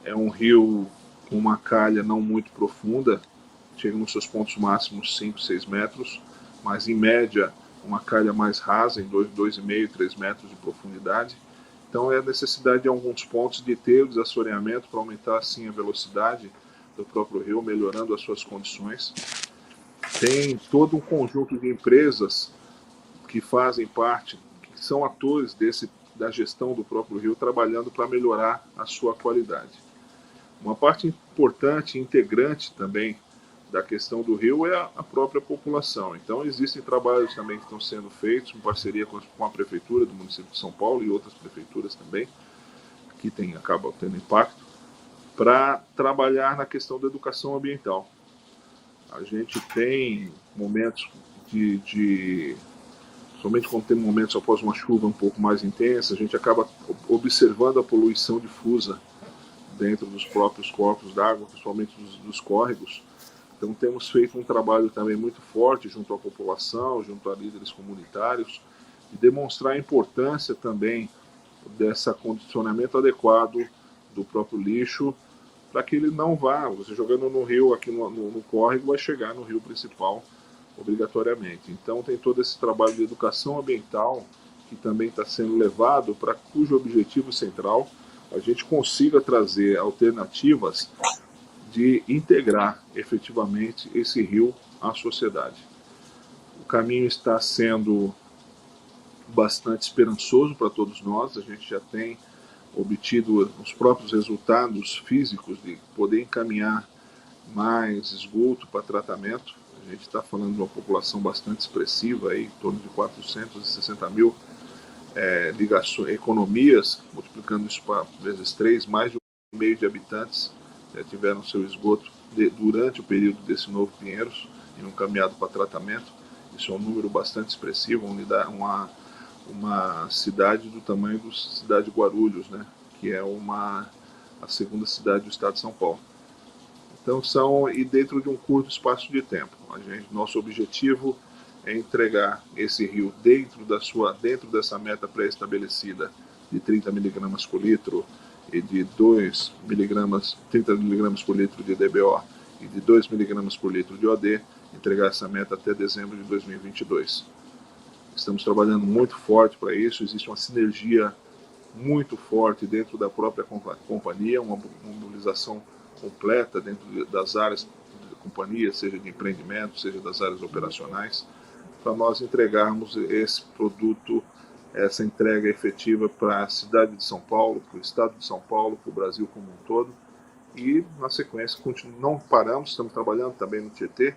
é um rio com uma calha não muito profunda, chega nos seus pontos máximos 5, 6 metros, mas em média uma calha mais rasa, em 2,5, 3 metros de profundidade. Então é a necessidade em alguns pontos de ter o desassoreamento para aumentar assim a velocidade do próprio rio, melhorando as suas condições. Tem todo um conjunto de empresas que fazem parte, que são atores da gestão do próprio rio, trabalhando para melhorar a sua qualidade. Uma parte importante e integrante também da questão do rio é a própria população. Então existem trabalhos também que estão sendo feitos em parceria com a prefeitura do município de São Paulo e outras prefeituras também, que acabam tendo impacto, para trabalhar na questão da educação ambiental. A gente tem momentos somente quando tem momentos após uma chuva um pouco mais intensa, a gente acaba observando a poluição difusa dentro dos próprios corpos d'água, principalmente dos córregos. Então temos feito um trabalho também muito forte junto à população, junto a líderes comunitários, de demonstrar a importância também desse condicionamento adequado do próprio lixo, para que ele não vá, você jogando no rio, aqui no córrego, vai chegar no rio principal obrigatoriamente. Então tem todo esse trabalho de educação ambiental que também está sendo levado, para cujo objetivo central a gente consiga trazer alternativas de integrar efetivamente esse rio à sociedade. O caminho está sendo bastante esperançoso para todos nós, a gente já tem obtido os próprios resultados físicos de poder encaminhar mais esgoto para tratamento. A gente está falando de uma população bastante expressiva, aí, em torno de 460 mil economias, multiplicando isso para vezes 3, mais de 1,5 milhão de habitantes tiveram seu esgoto durante o período desse novo Pinheiros, e encaminhado para tratamento. Isso é um número bastante expressivo, uma cidade do tamanho da cidade de Guarulhos, né? Que é a segunda cidade do estado de São Paulo. Então e dentro de um curto espaço de tempo. Nosso objetivo é entregar esse rio dentro dessa meta pré-estabelecida de 30 miligramas por litro e de 30 miligramas por litro de DBO e de 2 miligramas por litro de OD, entregar essa meta até dezembro de 2022. Estamos trabalhando muito forte para isso, existe uma sinergia muito forte dentro da própria companhia, uma mobilização completa dentro das áreas da companhia, seja de empreendimento, seja das áreas operacionais, para nós entregarmos esse produto, essa entrega efetiva para a cidade de São Paulo, para o estado de São Paulo, para o Brasil como um todo. E, na sequência, não paramos, estamos trabalhando também no Tietê,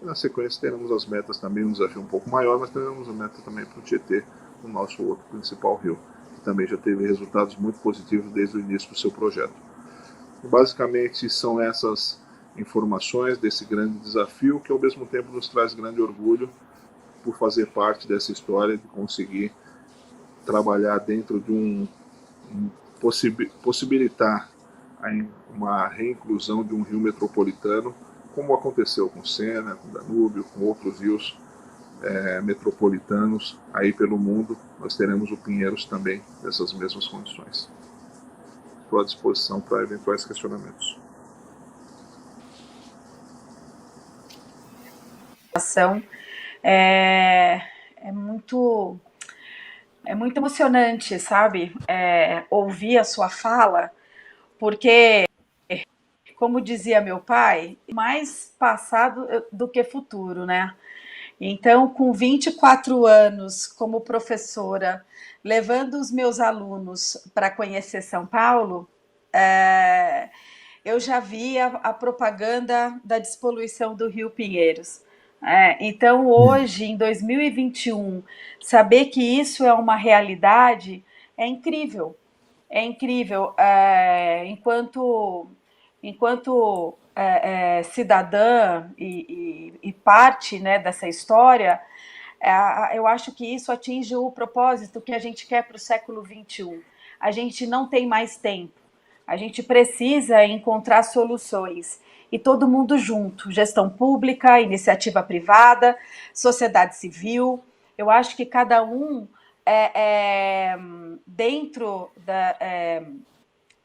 e na sequência teremos as metas também, um desafio um pouco maior, mas teremos a meta também para o Tietê, o nosso outro principal rio, que também já teve resultados muito positivos desde o início do seu projeto. E, basicamente, são essas informações desse grande desafio, que ao mesmo tempo nos traz grande orgulho por fazer parte dessa história, de conseguir trabalhar dentro de possibilitar uma reinclusão de um rio metropolitano, como aconteceu com Sena, com Danúbio, com outros rios metropolitanos aí pelo mundo. Nós teremos o Pinheiros também nessas mesmas condições. Estou à disposição para eventuais questionamentos. É muito emocionante, sabe? Ouvir a sua fala, porque, como dizia meu pai, mais passado do que futuro, né? Então, com 24 anos como professora, levando os meus alunos para conhecer São Paulo, eu já via a propaganda da despoluição do Rio Pinheiros. Então, hoje, em 2021, saber que isso é uma realidade é incrível. É incrível. Enquanto cidadã e parte, né, dessa história, eu acho que isso atinge o propósito que a gente quer para o século XXI. A gente não tem mais tempo. A gente precisa encontrar soluções. E todo mundo junto, gestão pública, iniciativa privada, sociedade civil. Eu acho que cada um dentro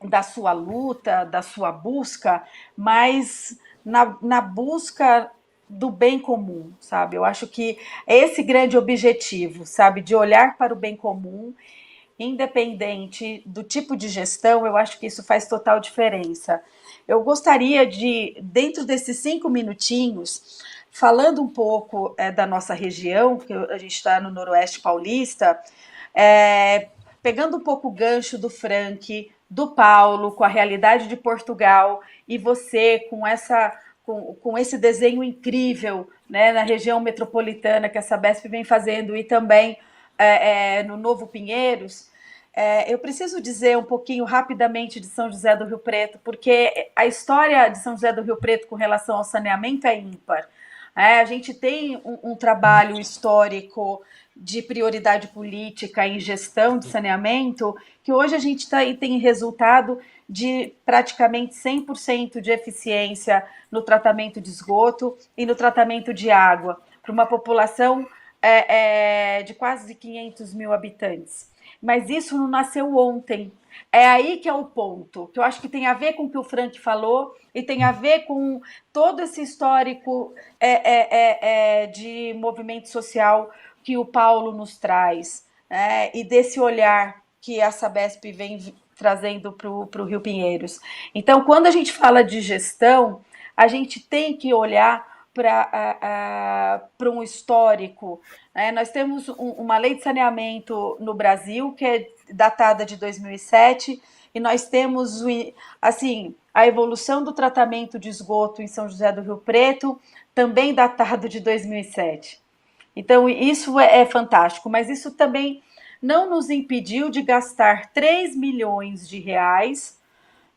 da sua luta, da sua busca, mas na busca do bem comum, sabe? Eu acho que é esse grande objetivo, sabe? De olhar para o bem comum, independente do tipo de gestão, eu acho que isso faz total diferença. Eu gostaria de, dentro desses 5 minutinhos, falando um pouco da nossa região, que a gente está no Noroeste Paulista, pegando um pouco o gancho do Frank, do Paulo, com a realidade de Portugal, e você com esse desenho incrível, né, na região metropolitana que a Sabesp vem fazendo, e também no Novo Pinheiros. Eu preciso dizer um pouquinho rapidamente de São José do Rio Preto, porque a história de São José do Rio Preto com relação ao saneamento é ímpar. A gente tem um trabalho histórico de prioridade política em gestão de saneamento, que hoje a gente tem resultado de praticamente 100% de eficiência no tratamento de esgoto e no tratamento de água, para uma população de quase 500 mil habitantes. Mas isso não nasceu ontem. É aí que é o ponto, que eu acho que tem a ver com o que o Frank falou e tem a ver com todo esse histórico de movimento social que o Paulo nos traz, e desse olhar que a Sabesp vem trazendo para o Rio Pinheiros. Então, quando a gente fala de gestão, a gente tem que olhar para um histórico. Nós temos uma lei de saneamento no Brasil que é datada de 2007, e nós temos assim, a evolução do tratamento de esgoto em São José do Rio Preto, também datado de 2007. Então, isso é fantástico, mas isso também não nos impediu de gastar 3 milhões de reais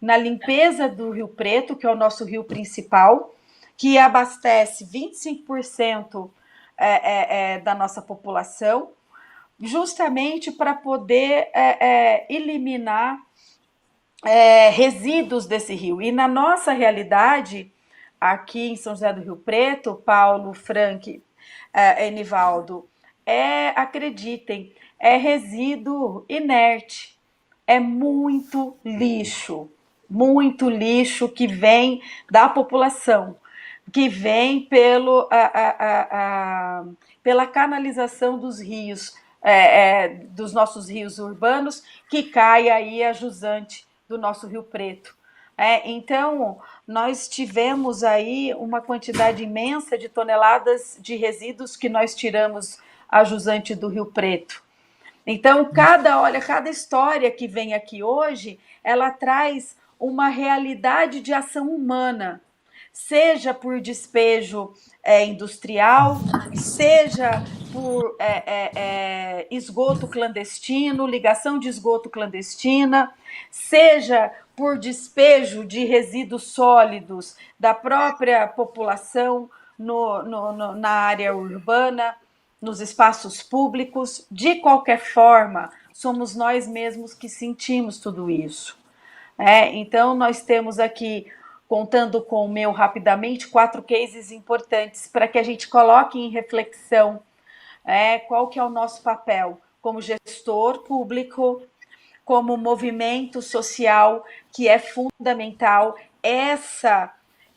na limpeza do Rio Preto, que é o nosso rio principal, que abastece 25% da nossa população, justamente para poder eliminar resíduos desse rio. E na nossa realidade, aqui em São José do Rio Preto, Paulo, Frank, Enivaldo, acreditem, é resíduo inerte, é muito lixo que vem da população, que vem pela canalização dos rios, dos nossos rios urbanos, que cai aí a jusante do nosso Rio Preto. Então, nós tivemos aí uma quantidade imensa de toneladas de resíduos que nós tiramos a jusante do Rio Preto. Então, cada história que vem aqui hoje, ela traz uma realidade de ação humana, seja por despejo industrial, seja por esgoto clandestino, ligação de esgoto clandestina, seja por despejo de resíduos sólidos da própria população na área urbana, nos espaços públicos. De qualquer forma, somos nós mesmos que sentimos tudo isso. Então, nós temos aqui, contando com o meu rapidamente, 4 cases importantes para que a gente coloque em reflexão qual que é o nosso papel como gestor público, como movimento social, que é fundamental essa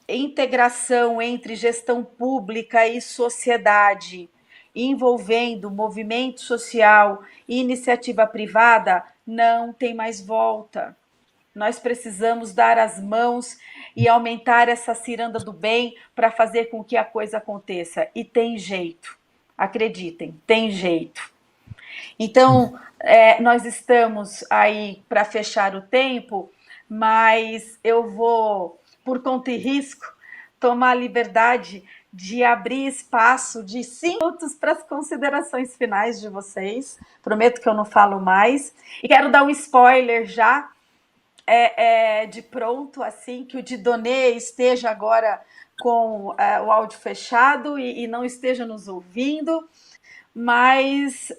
integração entre gestão pública e sociedade, envolvendo movimento social e iniciativa privada, não tem mais volta. Nós precisamos dar as mãos e aumentar essa ciranda do bem para fazer com que a coisa aconteça. E tem jeito, acreditem, tem jeito. Então, nós estamos aí para fechar o tempo, mas eu vou, por conta e risco, tomar a liberdade de abrir espaço de 5 minutos para as considerações finais de vocês. Prometo que eu não falo mais. E quero dar um spoiler já, de pronto, assim, que o Didonê esteja agora com o áudio fechado e não esteja nos ouvindo, mas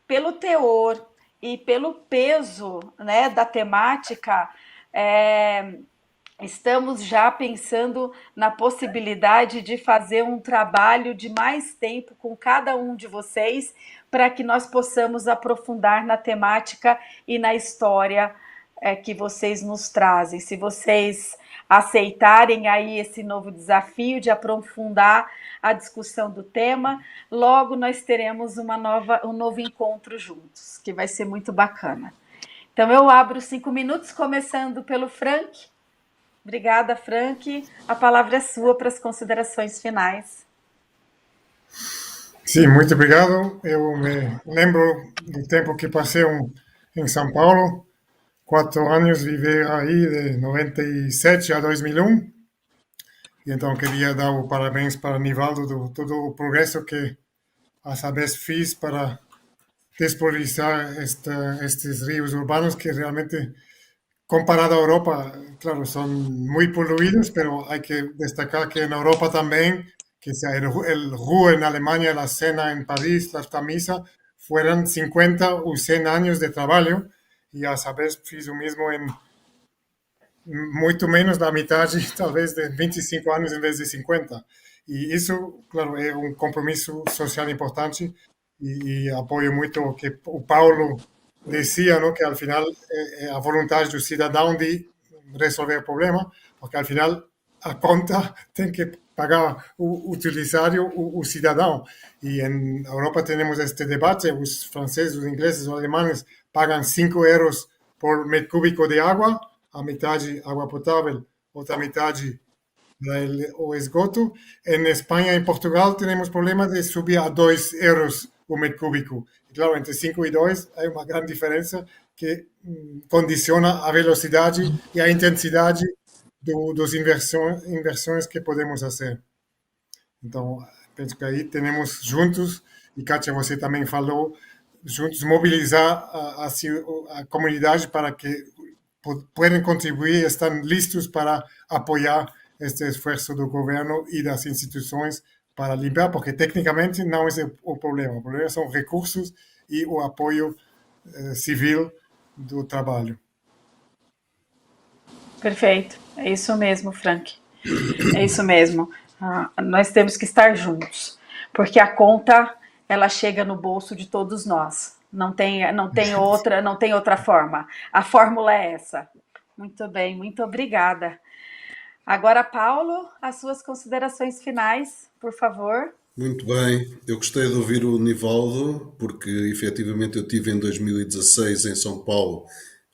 pelo teor e pelo peso, né, da temática, estamos já pensando na possibilidade de fazer um trabalho de mais tempo com cada um de vocês, para que nós possamos aprofundar na temática e na história que vocês nos trazem. Se vocês aceitarem aí esse novo desafio de aprofundar a discussão do tema, logo nós teremos um novo encontro juntos, que vai ser muito bacana. Então eu abro 5 minutos, começando pelo Frank. Obrigada, Frank. A palavra é sua para as considerações finais. Sim, muito obrigado. Eu me lembro do tempo que passei em São Paulo, 4 anos viver aí, de 97 a 2001. E então queria dar o parabéns para Nivaldo do todo o progresso que a Sabesp fez para despoluizar estes rios urbanos que realmente, comparado a Europa, claro, son muy poluidos, pero hay que destacar que en Europa también, que sea el Ruhr en Alemania, la Sena en París, la Tamisa, fueran 50 o 100 años de trabajo, y a Sabesp fiz o mismo en muito menos da metade, talvez de 25 anos em vez de 50. E isso, claro, é um compromisso social importante e apoio muito o que o Paulo dizia, não? Que ao final é a vontade do cidadão de resolver o problema, porque ao final a conta tem que pagar o utilizário, o cidadão. E em Europa temos este debate, os franceses, os ingleses, os alemães pagam 5 euros por metro cúbico de água, a metade água potável, outra metade o esgoto. Em Espanha e em Portugal temos problema de subir a 2 euros o metro cúbico. Claro, entre 5 e 2 há uma grande diferença que condiciona a velocidade e a intensidade das inversões que podemos fazer. Então, penso que aí temos juntos, e Kátia, você também falou, juntos mobilizar a comunidade para que pueden contribuir, están listos para apoyar este esfuerzo do governo e das instituições para limpar, porque tecnicamente não é o problema são recursos e o apoio civil do trabalho. Perfeito. É isso mesmo, Frank. É isso mesmo. Nós temos que estar juntos, porque a conta ela chega no bolso de todos nós. Não tem outra forma. A fórmula é essa. Muito bem, muito obrigada. Agora, Paulo, as suas considerações finais, por favor. Muito bem, eu gostei de ouvir o Nivaldo, porque efetivamente eu estive em 2016 em São Paulo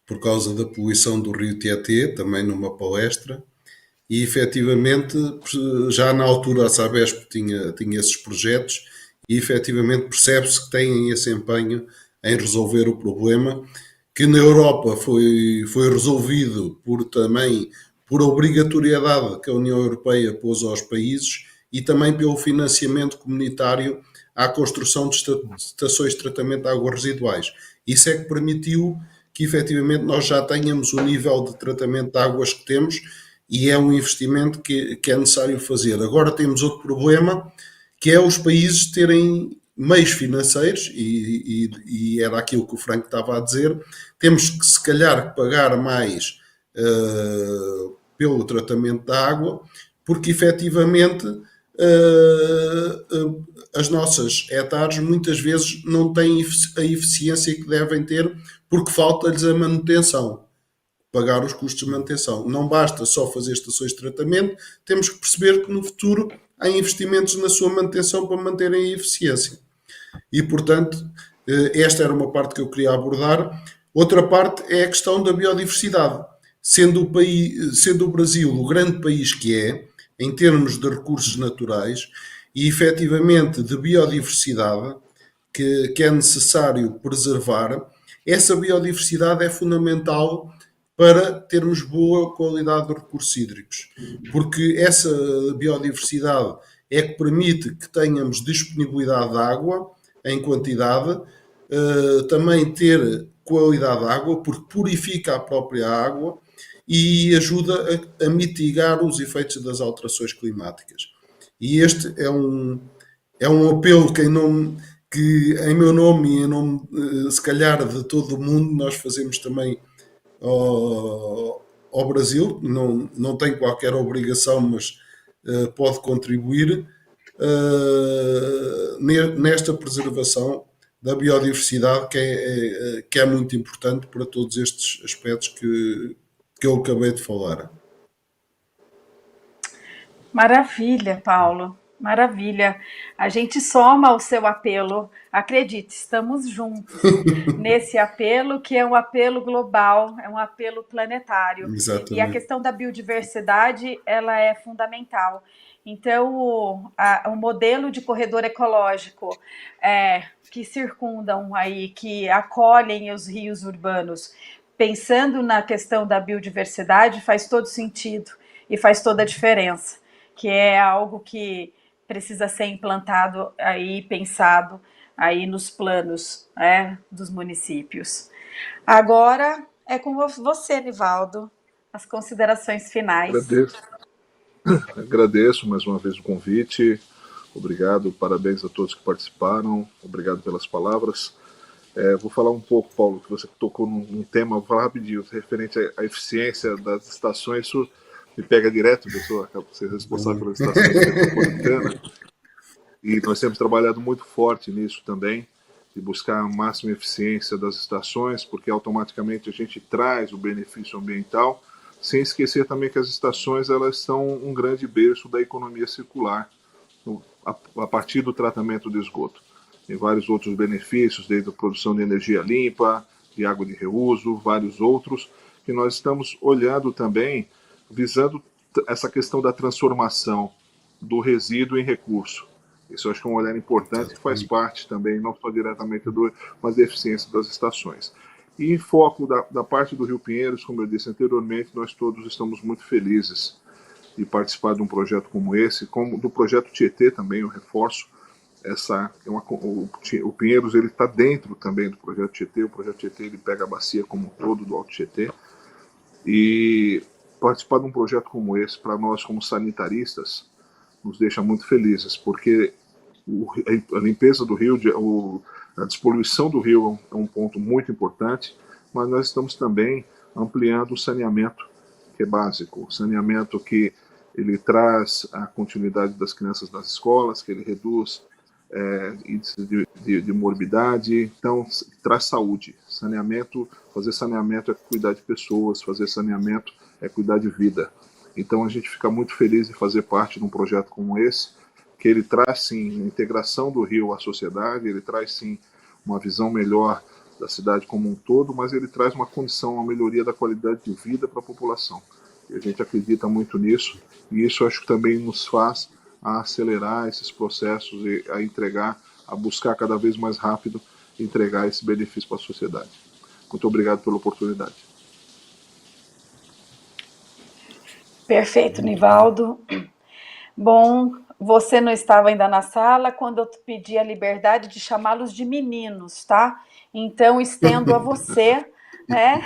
por causa da poluição do rio Tietê, também numa palestra, e efetivamente já na altura a Sabesp tinha esses projetos e efetivamente percebe-se que têm esse empenho em resolver o problema, que na Europa foi resolvido por obrigatoriedade que a União Europeia pôs aos países e também pelo financiamento comunitário à construção de estações de tratamento de águas residuais. Isso é que permitiu que efetivamente nós já tenhamos o nível de tratamento de águas que temos e é um investimento que é necessário fazer. Agora temos outro problema, que é os países terem meios financeiros, e era aquilo que o Franco estava a dizer, temos que se calhar pagar mais pelo tratamento da água, porque efetivamente as nossas hectares muitas vezes não têm a eficiência que devem ter porque falta-lhes a manutenção, pagar os custos de manutenção. Não basta só fazer estações de tratamento, temos que perceber que no futuro há investimentos na sua manutenção para manterem a eficiência. E, portanto, esta era uma parte que eu queria abordar. Outra parte é a questão da biodiversidade. Sendo o Brasil o grande país que é, em termos de recursos naturais e efetivamente de biodiversidade que é necessário preservar, essa biodiversidade é fundamental para termos boa qualidade de recursos hídricos, porque essa biodiversidade é que permite que tenhamos disponibilidade de água em quantidade, também ter qualidade de água, porque purifica a própria água e ajuda a mitigar os efeitos das alterações climáticas. E este é um apelo que em meu nome e em nome, se calhar, de todo o mundo, nós fazemos também ao Brasil. Não tem qualquer obrigação, mas pode contribuir nesta preservação da biodiversidade que é muito importante para todos estes aspectos que eu acabei de falar. Maravilha, Paulo. Maravilha. A gente soma ao seu apelo. Acredite, estamos juntos nesse apelo que é um apelo global, é um apelo planetário. Exatamente. E a questão da biodiversidade, ela é fundamental. Então, o modelo de corredor ecológico que circundam aí, que acolhem os rios urbanos, pensando na questão da biodiversidade, faz todo sentido e faz toda a diferença, que é algo que precisa ser implantado aí, pensado aí nos planos dos municípios. Agora é com você, Nivaldo, as considerações finais. Agradeço mais uma vez o convite. Obrigado, parabéns a todos que participaram. Obrigado pelas palavras. Vou falar um pouco, Paulo, que você tocou num tema, vou falar rapidinho, referente à eficiência das estações. Isso me pega direto, pessoa, acaba de ser responsável pelas estações metropolitanas. E nós temos trabalhado muito forte nisso também, de buscar a máxima eficiência das estações, porque automaticamente a gente traz o benefício ambiental, sem esquecer também que as estações elas são um grande berço da economia circular, a partir do tratamento do esgoto. Tem vários outros benefícios, desde a produção de energia limpa, de água de reuso, vários outros, que nós estamos olhando também, visando essa questão da transformação do resíduo em recurso. Isso eu acho que é um olhar importante, que faz parte também, não só diretamente mas da eficiência das estações. E em foco da parte do Rio Pinheiros, como eu disse anteriormente, nós todos estamos muito felizes de participar de um projeto como esse, como do projeto Tietê também, eu reforço, o Pinheiros ele está dentro também do projeto Tietê. O projeto Tietê ele pega a bacia como um todo do Alto Tietê, e participar de um projeto como esse, para nós como sanitaristas, nos deixa muito felizes, porque a limpeza do rio, a despoluição do rio é um ponto muito importante, mas nós estamos também ampliando o saneamento, que é básico, o saneamento que ele traz a continuidade das crianças nas escolas, que ele reduz índice de morbidade, então traz saúde. Saneamento, fazer saneamento é cuidar de pessoas, fazer saneamento é cuidar de vida. Então a gente fica muito feliz de fazer parte de um projeto como esse, que ele traz sim a integração do rio à sociedade, ele traz sim uma visão melhor da cidade como um todo, mas ele traz uma condição, uma melhoria da qualidade de vida para a população. E a gente acredita muito nisso, e isso acho que também nos faz a acelerar esses processos e a entregar, a buscar cada vez mais rápido entregar esse benefício para a sociedade. Muito obrigado pela oportunidade. Perfeito, Nivaldo. Bom, você não estava ainda na sala quando eu pedi a liberdade de chamá-los de meninos, tá? Então, estendo a você, né?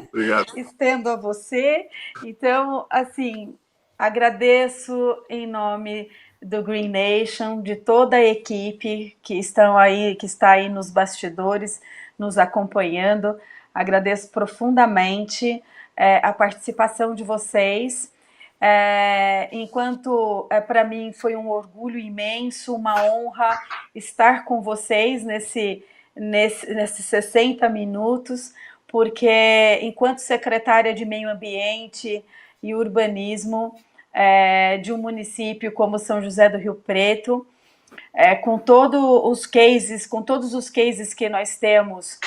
Obrigado. Estendo a você. Então, assim, agradeço em nome do Green Nation, de toda a equipe que está aí nos bastidores, nos acompanhando. Agradeço profundamente a participação de vocês. Enquanto para mim foi um orgulho imenso, uma honra estar com vocês nesses 60 minutos, porque enquanto secretária de Meio Ambiente e Urbanismo de um município como São José do Rio Preto, com todos os cases que nós temos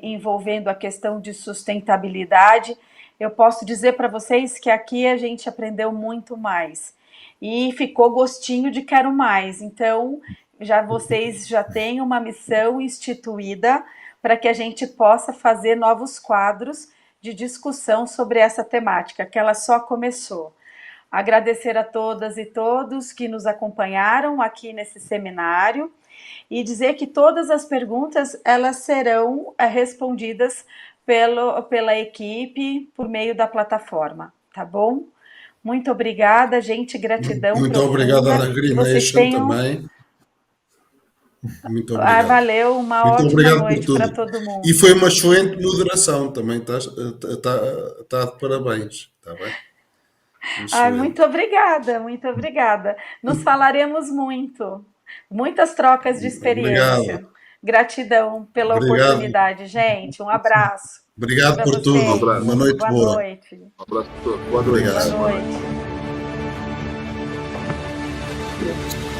envolvendo a questão de sustentabilidade, eu posso dizer para vocês que aqui a gente aprendeu muito mais e ficou gostinho de quero mais. Então, vocês já têm uma missão instituída para que a gente possa fazer novos quadros de discussão sobre essa temática, que ela só começou. Agradecer a todas e todos que nos acompanharam aqui nesse seminário e dizer que todas as perguntas elas serão respondidas pela equipe por meio da plataforma, tá bom? Muito obrigada, gente, gratidão. Muito obrigado à Green Nation também. Muito obrigado. Valeu, uma muito ótima obrigado noite por para tudo. todo mundo. E foi uma excelente moderação também, está de parabéns, está bem? Muito obrigada, muito obrigada. Nos falaremos muito. Muitas trocas de experiência. Obrigado. Gratidão pela oportunidade, gente. Um abraço. Obrigado por tudo. Um abraço. Uma noite boa. boa. Noite. Um abraço a todos. Boa noite. Obrigado. Boa noite.